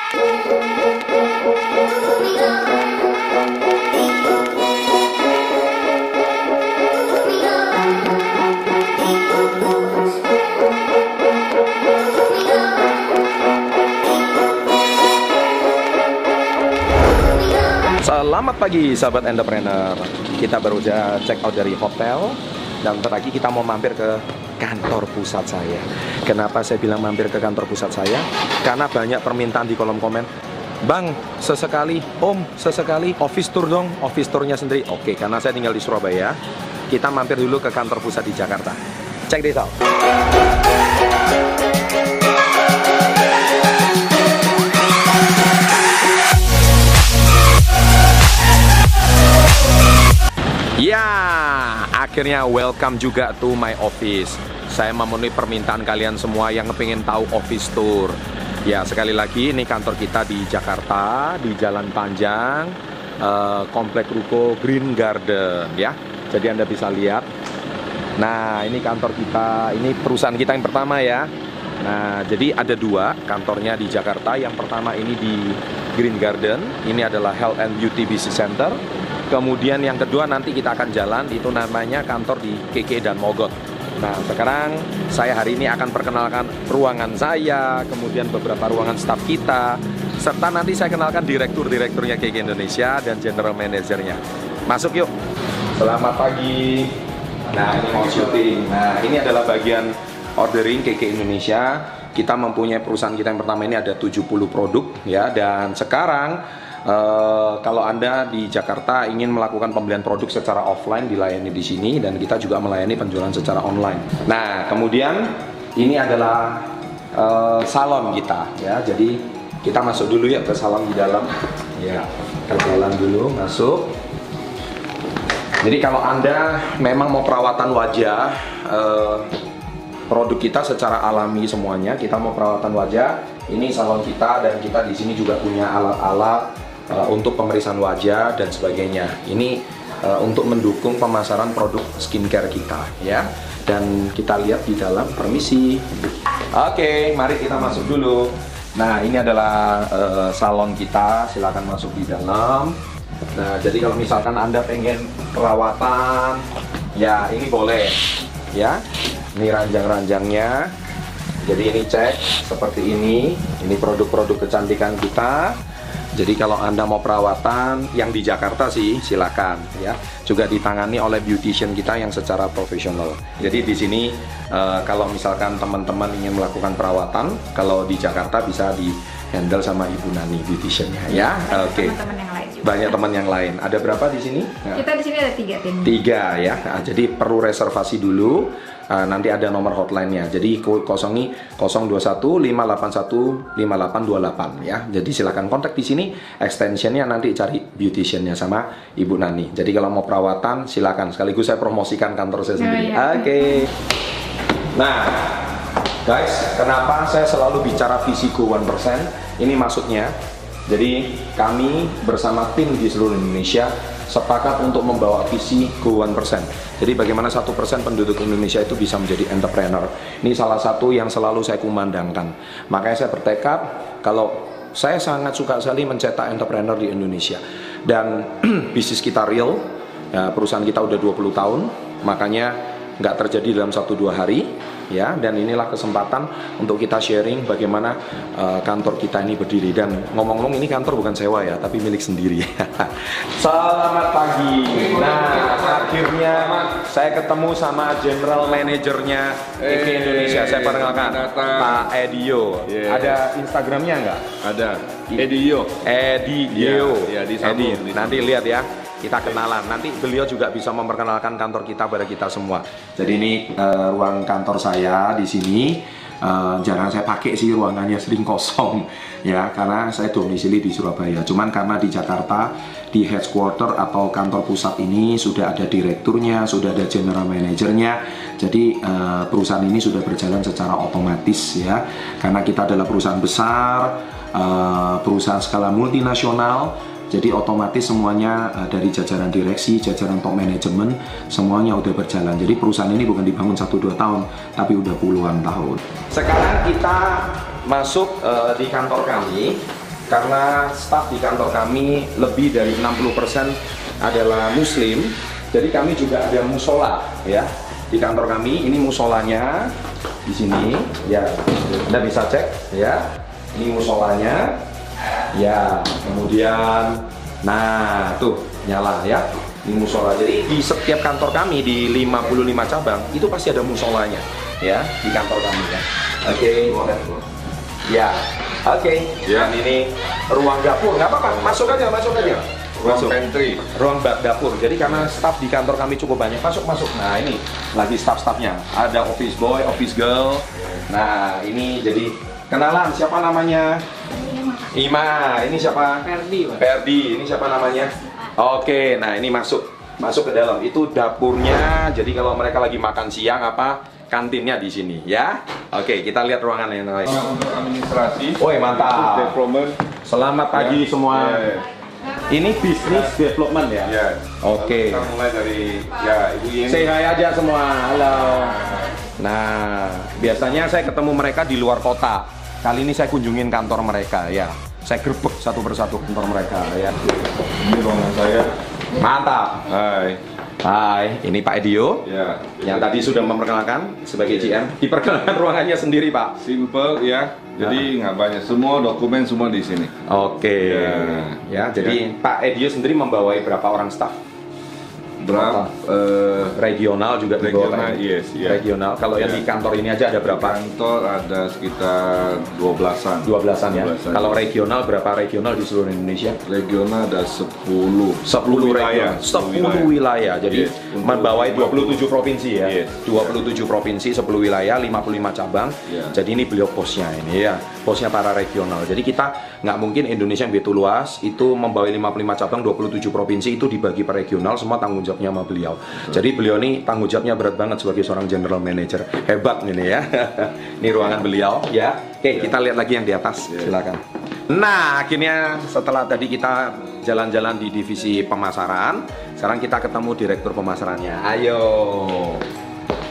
Selamat pagi sahabat entrepreneur. Kita baru saja check out dari hotel dan bentar lagi kita mau mampir ke kantor pusat saya. Kenapa saya bilang mampir ke kantor pusat saya? Karena banyak permintaan di kolom komen. Bang, sesekali, Om, sesekali office tour dong, office tournya sendiri. Oke, karena saya tinggal di Surabaya, kita mampir dulu ke kantor pusat di Jakarta. Check this out. Ya, akhirnya welcome juga to my office. Saya memenuhi permintaan kalian semua yang pengen tahu office tour. Ya, sekali lagi ini kantor kita di Jakarta, di Jalan Panjang, Komplek Ruko Green Garden ya. Jadi Anda bisa lihat. Nah, ini kantor kita, ini perusahaan kita yang pertama ya. Nah, jadi ada dua kantornya di Jakarta. Yang pertama ini di Green Garden, ini adalah Health and Beauty Business Center. Kemudian yang kedua nanti kita akan jalan, itu namanya kantor di KK dan Mogot. Nah, sekarang saya hari ini akan perkenalkan ruangan saya, kemudian beberapa ruangan staf kita, serta nanti saya kenalkan direkturnya KK Indonesia dan general manajernya. Masuk yuk. Selamat pagi. Nah, ini mau syuting. Nah, ini adalah bagian ordering KK Indonesia. Kita mempunyai perusahaan kita yang pertama ini ada 70 produk ya, dan sekarang kalau Anda di Jakarta ingin melakukan pembelian produk secara offline dilayani di sini, dan kita juga melayani penjualan secara online. Nah, kemudian ini adalah salon kita ya. Jadi kita masuk dulu ya ke salon di dalam. Ya, kita jalan dulu masuk. Jadi kalau Anda memang mau perawatan wajah, produk kita secara alami semuanya, kita mau perawatan wajah, ini salon kita, dan kita di sini juga punya alat-alat untuk pemeriksaan wajah dan sebagainya. Ini untuk mendukung pemasaran produk skincare kita ya. Dan kita lihat di dalam, permisi. Oke, mari kita masuk dulu. Nah, ini adalah salon kita, silakan masuk di dalam. Nah, jadi kalau misalkan Anda pengen perawatan, ya ini boleh ya. Ini ranjang-ranjangnya. Jadi ini cek seperti ini produk-produk kecantikan kita. Jadi kalau Anda mau perawatan yang di Jakarta sih silakan ya. Juga ditangani oleh beautician kita yang secara profesional. Jadi di sini kalau misalkan teman-teman ingin melakukan perawatan, kalau di Jakarta bisa di handle sama Ibu Nani beauticiannya ya. Oke. Teman-teman yang lain juga. Banyak teman yang lain. Ada berapa di sini? Nah, kita di sini ada 3 tim. 3 ya. Nah, jadi perlu reservasi dulu. Nanti ada nomor hotline-nya. Jadi kosongi 021 581 5828 ya. Jadi silakan kontak di sini. Extensionnya nanti cari beauticiannya sama Ibu Nani. Jadi kalau mau perawatan silakan. Sekaligus saya promosikan kantor saya sendiri. Oke. Nah, guys, kenapa saya selalu bicara visi Go 1%? Ini maksudnya. Jadi kami bersama tim di seluruh Indonesia sepakat untuk membawa visi Go 1%. Jadi bagaimana 1% penduduk Indonesia itu bisa menjadi entrepreneur. Ini salah satu yang selalu saya kumandangkan. Makanya saya bertekad, kalau saya sangat suka sekali mencetak entrepreneur di Indonesia. Dan bisnis kita real, ya, perusahaan kita udah 20 tahun, makanya nggak terjadi dalam 1-2 hari. Ya, dan inilah kesempatan untuk kita sharing bagaimana kantor kita ini berdiri. Dan ngomong-ngomong, ini kantor bukan sewa ya, tapi milik sendiri. Selamat pagi. Nah, akhirnya saya ketemu sama general manajernya KK Indonesia. Saya perkenalkan, Pak Edio. Ada Instagramnya nggak? Ada. Edio. Ya, Edi. Nanti lihat ya. Kita kenalan, nanti beliau juga bisa memperkenalkan kantor kita pada kita semua. Jadi ini ruang kantor saya di sini. Jarang saya pakai sih, ruangannya sering kosong ya, karena saya domisili di Surabaya. Cuman karena di Jakarta, di headquarter atau kantor pusat ini sudah ada direkturnya, sudah ada general manajernya. Jadi perusahaan ini sudah berjalan secara otomatis ya, karena kita adalah perusahaan besar, perusahaan skala multinasional. Jadi otomatis semuanya dari jajaran direksi, jajaran top manajemen, semuanya udah berjalan. Jadi perusahaan ini bukan dibangun 1-2 tahun, tapi udah puluhan tahun. Sekarang kita masuk di kantor kami. karena staf di kantor kami lebih dari 60% adalah Muslim, jadi kami juga ada musola ya di kantor kami. Ini musolanya di sini ya, Anda bisa cek ya. Ini musolanya ya, kemudian nah tuh nyala ya. Ini musola. Jadi di setiap kantor kami di 55 cabang itu pasti ada musolanya ya di kantor kami ya. Oke. Ya. Oke. Ya. Dan ini ruang dapur. Nggak apa-apa. Masuk aja. Ruang pantry. Ruang dapur. Jadi karena staf di kantor kami cukup banyak. Masuk. Nah, ini lagi staf-stafnya. Ada office boy, office girl. Nah, ini jadi kenalan, siapa namanya? Ima. Ini siapa? Ferdi. Ini siapa namanya? Oke, nah ini masuk ke dalam. Itu dapurnya. Jadi kalau mereka lagi makan siang kantinnya di sini ya. Oke, kita lihat ruangan yang lain. Untuk administrasi. Woi, mantap. Development. Selamat pagi semua. Ini bisnis development ya. Ya. Oke. Kita mulai dari Ibu Yeni. Say hi aja semua. Halo. Nah, biasanya saya ketemu mereka di luar kota. Kali ini saya kunjungin kantor mereka ya. Saya gerbek satu persatu kantor mereka ya. Ini ruangan saya. Mantap. Hai, ini Pak Edio. Ya. Yang tadi sudah memperkenalkan sebagai GM. Diperkenalkan ruangannya sendiri, Pak. Simple ya. Jadi nggak banyak. Semua dokumen semua di sini. Oke. Ya, jadi Pak Edio sendiri membawai berapa orang staf? Berapa? Regional juga dibawa, Pak? Yes. Regional. Kalau yang di kantor ini aja ada berapa? Kantor ada sekitar 12-an. 12-an ya. 12-an. Kalau regional berapa regional di seluruh Indonesia? Regional ada 10 wilayah. 10 wilayah. Jadi Yes. membawai 27 provinsi ya. Yes. 27 provinsi, 10 wilayah, 55 cabang. Yeah. Jadi ini beliau bosnya ini ya. Bosnya para regional. Jadi kita nggak mungkin Indonesia yang begitu luas itu membawai 55 cabang, 27 provinsi itu dibagi per regional, semua tanggung jawabnya sama beliau. Jadi beliau ini tanggung jawabnya berat banget sebagai seorang general manager. Hebat ini ya. Ini ruangan beliau ya. Oke, kita lihat lagi yang di atas. Silakan. Nah, akhirnya setelah tadi kita jalan-jalan di divisi pemasaran, sekarang kita ketemu direktur pemasarannya. Ayo.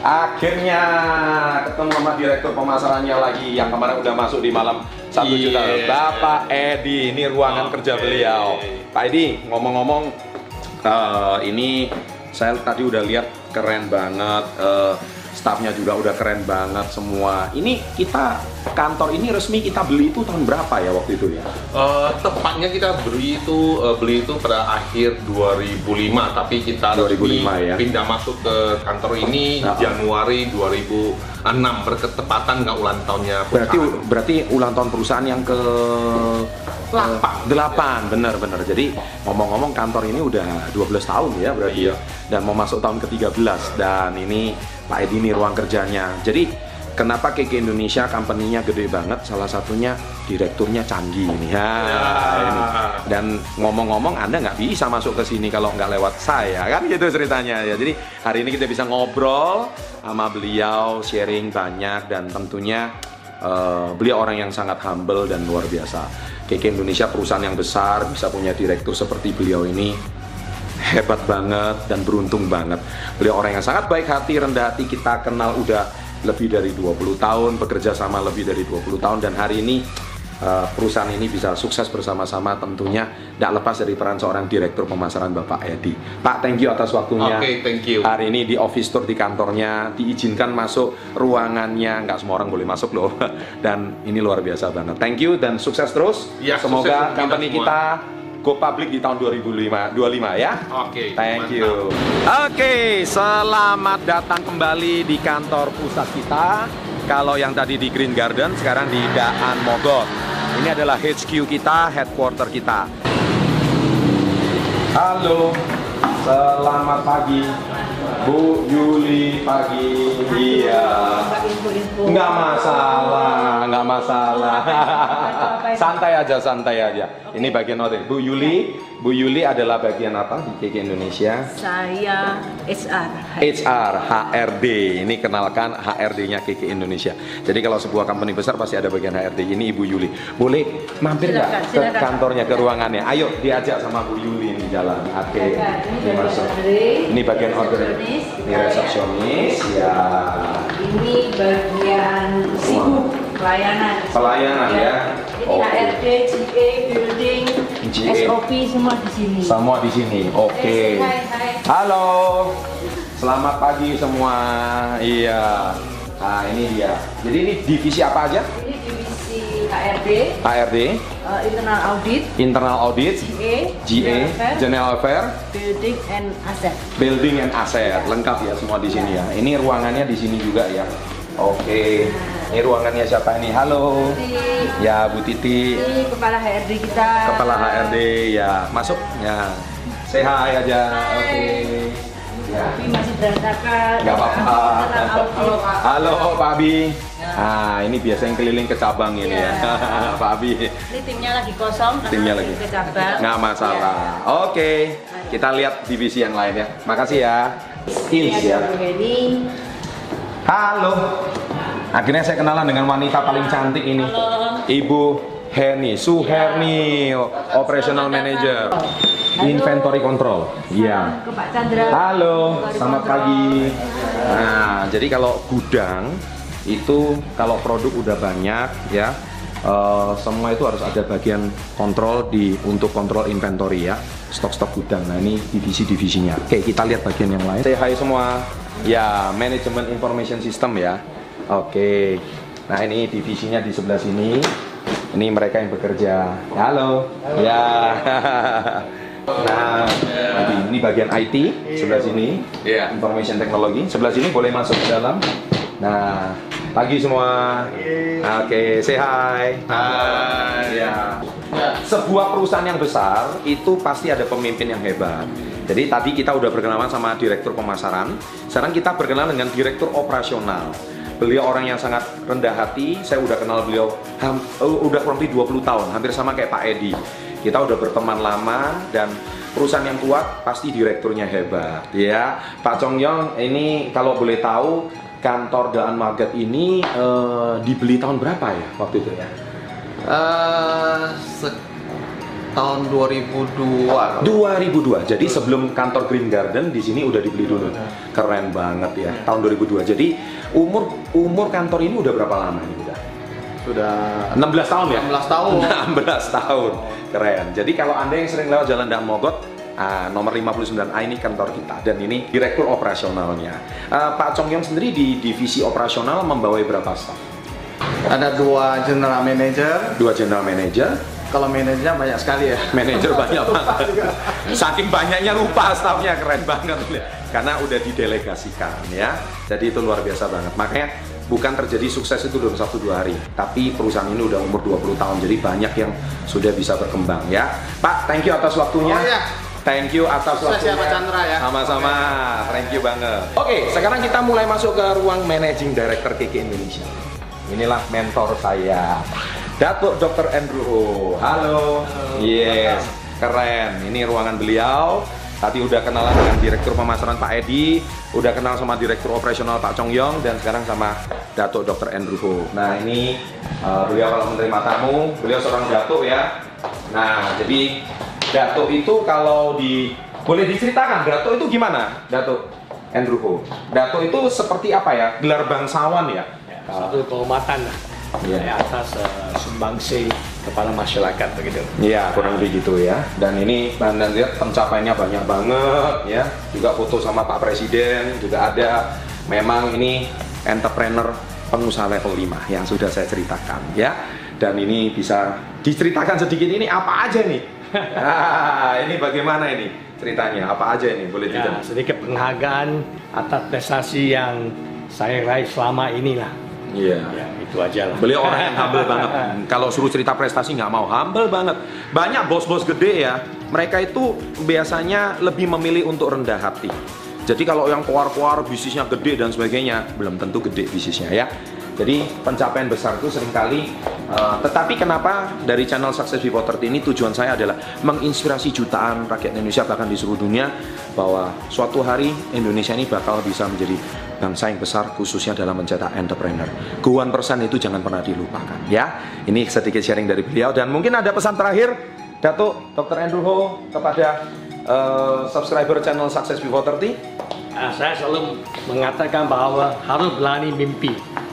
Akhirnya ketemu sama direktur pemasarannya lagi yang kemarin udah masuk di malam 1 juta. Bapak Edi, ini ruangan kerja beliau. Pak Edi, ngomong-ngomong, ini saya tadi udah lihat keren banget. Stafnya juga udah keren banget semua. Ini kita kantor ini resmi kita beli itu tahun berapa ya waktu itu ya? Tepatnya kita beli itu pada akhir 2005, tapi kita 2005 ya. Pindah masuk ke kantor ini Januari 2006 berketepatan nggak ulang tahunnya perusahaan. Berarti ulang tahun perusahaan yang ke 8, bener. Jadi ngomong-ngomong kantor ini udah 12 tahun ya berarti ya. Dan mau masuk tahun ke-13 dan ini Pak Edi ini ruang kerjanya. Jadi kenapa KK Indonesia company-nya gede banget? Salah satunya direkturnya canggih ini. Ini. Dan ngomong-ngomong Anda nggak bisa masuk ke sini kalau nggak lewat saya kan gitu ceritanya ya. Jadi hari ini kita bisa ngobrol sama beliau, sharing banyak dan tentunya beliau orang yang sangat humble dan luar biasa. KK Indonesia perusahaan yang besar bisa punya direktur seperti beliau ini hebat banget dan beruntung banget. Beliau orang yang sangat baik hati, rendah hati, kita kenal udah lebih dari 20 tahun, bekerja sama lebih dari 20 tahun dan hari ini perusahaan ini bisa sukses bersama-sama tentunya tidak lepas dari peran seorang direktur pemasaran Bapak Edi. Pak, thank you atas waktunya. Oke, thank you. Hari ini di office tour di kantornya, diizinkan masuk ruangannya, nggak semua orang boleh masuk loh. Dan ini luar biasa banget. Thank you dan sukses terus. Ya, semoga sukses company kita go public di tahun 2025 ya. Oke, Thank mantap. you. Oke, selamat datang kembali di kantor pusat kita. Kalau yang tadi di Green Garden, sekarang di Daan Mogot. Ini adalah HQ kita, headquarter kita. Halo, selamat pagi. Bu Yuli pagi. Iya. Nggak masalah. Santai aja. Ini bagian notif. Bu Yuli adalah bagian apa di KK Indonesia? Saya HR. HR, HRD. Ini kenalkan HRD-nya KK Indonesia. Jadi kalau sebuah company besar pasti ada bagian HRD. Ini Ibu Yuli. Boleh mampir nggak ke Silakan. kantornya, ke ruangannya? Ayo diajak sama Bu Yuli di jalan. Oke. Ini masuk. Ini bagian order. Ini resepsionis. Ya. Ini bagian sibuk pelayanan. Pelayanan ya. Jadi Oke. HRD, GA, building, GA. SOP semua di sini. Semua di sini. Oke. Hai. Halo. Selamat pagi semua. Iya. Nah, ini dia. Jadi ini divisi apa aja? Ini divisi HRD, HRD, internal audit, Internal Audit, GA, General Affair, building and asset. Building and Asset. Lengkap ya semua di sini ya. Ini ruangannya di sini juga ya. Oke. Ini ruangannya siapa ini? Halo. Ya, Bu Titi. Ini kepala HRD kita. Kepala HRD ya. Masuk ya. Say hi aja. Oke. Ya. Tapi masih berantakan. Nggak apa-apa. Internal audit. Halo Pak Abi. Nah, ini biasa yang keliling ke cabang ini ya. Pak Abi. Ini timnya lagi kosong. karena Timnya lagi. ke cabang. Nggak masalah. Oke. Kita lihat divisi yang lain ya. Makasih ya. Ini Ins ada ya. Bu Heni. Halo. Akhirnya saya kenalan dengan wanita paling cantik ini. Halo. Ibu Heni, Suherni, Operational Manager. Inventory Control. Iya. Ke Pak Chandra. Halo, Dari selamat kontrol. pagi. Nah, jadi kalau gudang itu kalau produk udah banyak ya, semua itu harus ada bagian kontrol untuk kontrol inventory ya, stok-stok gudang. Nah, ini divisi-divisinya. Oke, kita lihat bagian yang lain. Say hi semua. Ya, Management Information System ya. Oke. Nah, ini divisinya di sebelah sini. Ini mereka yang bekerja. Halo. Ya. Nah, ini bagian IT sebelah sini, Information Technology. Sebelah sini boleh masuk ke dalam. Nah, pagi semua. Oke, say hi. Hai. Ya. Sebuah perusahaan yang besar itu pasti ada pemimpin yang hebat. Jadi tadi kita udah berkenalan sama direktur pemasaran. Sekarang kita berkenalan dengan direktur operasional. Beliau orang yang sangat rendah hati. Saya udah kenal beliau udah kurang lebih 20 tahun, hampir sama kayak Pak Edi. Kita udah berteman lama dan perusahaan yang kuat pasti direkturnya hebat ya. Pak Chong Yong ini kalau boleh tahu kantor Daan Market ini dibeli tahun berapa ya waktu itu ya? Tahun 2002. 2002. Jadi sebelum kantor Green Garden di sini udah dibeli dulu. Keren banget ya. Tahun 2002. Jadi umur kantor ini udah berapa lama ini udah? Sudah 16 tahun ya? 16 tahun. 16 tahun. Keren. Jadi kalau Anda yang sering lewat Jalan Daan Mogot, nomor 59A ini kantor kita dan ini direktur operasionalnya. Pak Chong Yong sendiri di divisi operasional membawai berapa staff? Ada 2 general manager. 2 general manager. Kalau manajernya banyak sekali ya. Manajer banyak banget. Saking banyaknya lupa stafnya, keren banget. Karena udah didelegasikan ya. Jadi itu luar biasa banget. Makanya bukan terjadi sukses itu dalam 1-2 hari, tapi perusahaan ini udah umur 20 tahun, jadi banyak yang sudah bisa berkembang ya. Pak, thank you atas waktunya. Oh iya. Thank you atas Sukses waktunya. ya, Pak Chandra ya. Sama-sama, thank you banget. Oke, sekarang kita mulai masuk ke ruang Managing Director KK Indonesia. Inilah mentor saya, Datuk Dr. Andrew Ho. Halo. Yes, keren. Ini ruangan beliau. Tadi udah kenalan dengan Direktur Pemasaran Pak Edi, udah kenal sama Direktur Operasional Pak Chong Yong, dan sekarang sama Datuk Dr. Andrew Ho. Nah ini beliau kalau menerima tamu, beliau seorang Datuk ya. Nah jadi Datuk itu kalau boleh diceritakan Datuk itu gimana? Datuk Andrew Ho. Datuk itu seperti apa ya? Gelar bangsawan ya? Satu kehormatan lah atas sumbangsi kepada masyarakat begitu. Iya, kurang lebih gitu ya. Dan ini Anda lihat pencapaiannya banyak banget ya. Juga foto sama Pak Presiden juga ada. Memang ini entrepreneur pengusaha level 5 yang sudah saya ceritakan ya. Dan ini bisa diceritakan sedikit ini apa aja nih? Nah, ini bagaimana ini ceritanya? Apa aja ini? Boleh Ya, tidak? sedikit penghargaan atas prestasi yang saya raih selama inilah. Iya. Ya, itu aja lah. Beliau orang yang humble banget. Kalau suruh cerita prestasi nggak mau, humble banget. Banyak bos-bos gede ya, mereka itu biasanya lebih memilih untuk rendah hati. Jadi kalau yang keluar-keluar bisnisnya gede dan sebagainya, belum tentu gede bisnisnya ya. Jadi pencapaian besar itu seringkali, tetapi kenapa dari channel Success Before 30 ini tujuan saya adalah menginspirasi jutaan rakyat Indonesia bahkan di seluruh dunia bahwa suatu hari Indonesia ini bakal bisa menjadi bangsa yang besar khususnya dalam mencetak entrepreneur. Guan persen itu jangan pernah dilupakan ya. Ini sedikit sharing dari beliau dan mungkin ada pesan terakhir Datuk Dr. Andrew Ho kepada subscriber channel Success Before 30. Saya selalu mengatakan bahwa harus berani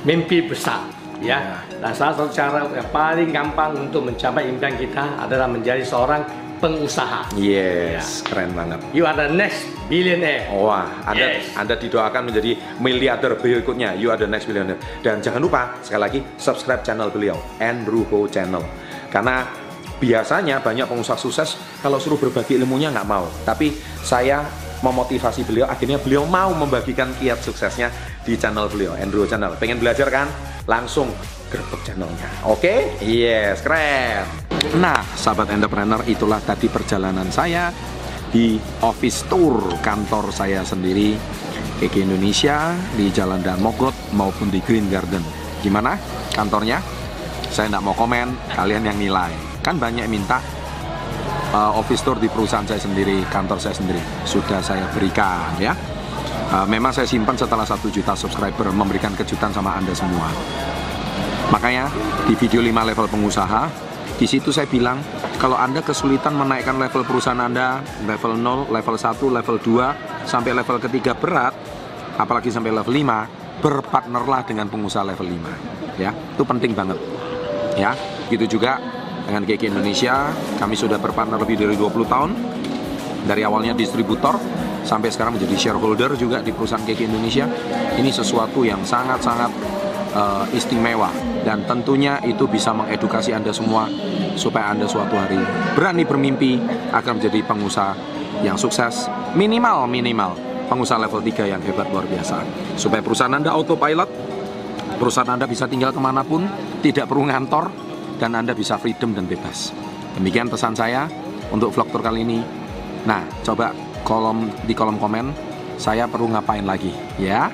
mimpi besar. ya. Dan salah satu cara yang paling gampang untuk mencapai impian kita adalah menjadi seorang pengusaha. Yes, keren banget. You are the next billionaire. Wah, Yes. Anda didoakan menjadi miliarder berikutnya. You are the next billionaire. Dan jangan lupa, sekali lagi, subscribe channel beliau, Andrew Ho Channel. Karena biasanya banyak pengusaha sukses kalau suruh berbagi ilmunya nggak mau. Tapi saya memotivasi beliau, akhirnya beliau mau membagikan kiat suksesnya di channel beliau, Andrew Ho Channel. Pengen belajar kan? Langsung gerbek channelnya. Oke? Yes, keren. Nah, sahabat entrepreneur, itulah tadi perjalanan saya di office tour kantor saya sendiri, KK Indonesia, di Jalan Dan Mogot maupun di Green Garden. Gimana kantornya? Saya nggak mau komen, kalian yang nilai. Kan banyak minta office tour di perusahaan saya sendiri, kantor saya sendiri. Sudah saya berikan ya. Memang saya simpan setelah 1 juta subscriber, memberikan kejutan sama Anda semua. Makanya di video 5 level pengusaha, di situ saya bilang, kalau Anda kesulitan menaikkan level perusahaan Anda, level 0, level 1, level 2, sampai level ketiga berat, apalagi sampai level 5, berpartnerlah dengan pengusaha level 5. Ya, itu penting banget. Ya, gitu juga dengan KK Indonesia, kami sudah berpartner lebih dari 20 tahun. Dari awalnya distributor, sampai sekarang menjadi shareholder juga di perusahaan KK Indonesia. Ini sesuatu yang sangat-sangat istimewa, dan tentunya itu bisa mengedukasi Anda semua supaya Anda suatu hari berani bermimpi akan menjadi pengusaha yang sukses, minimal pengusaha level 3 yang hebat luar biasa, supaya perusahaan Anda autopilot, perusahaan Anda bisa tinggal kemanapun, tidak perlu ngantor, dan Anda bisa freedom dan bebas. Demikian pesan saya untuk vlog tour kali ini. Nah, coba di kolom komen saya perlu ngapain lagi ya,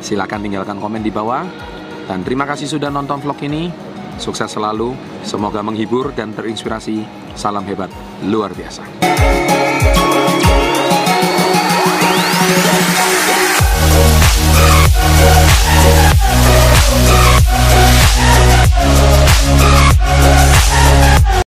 silakan tinggalkan komen di bawah. Dan terima kasih sudah nonton vlog ini. Sukses selalu, semoga menghibur dan terinspirasi. Salam hebat luar biasa.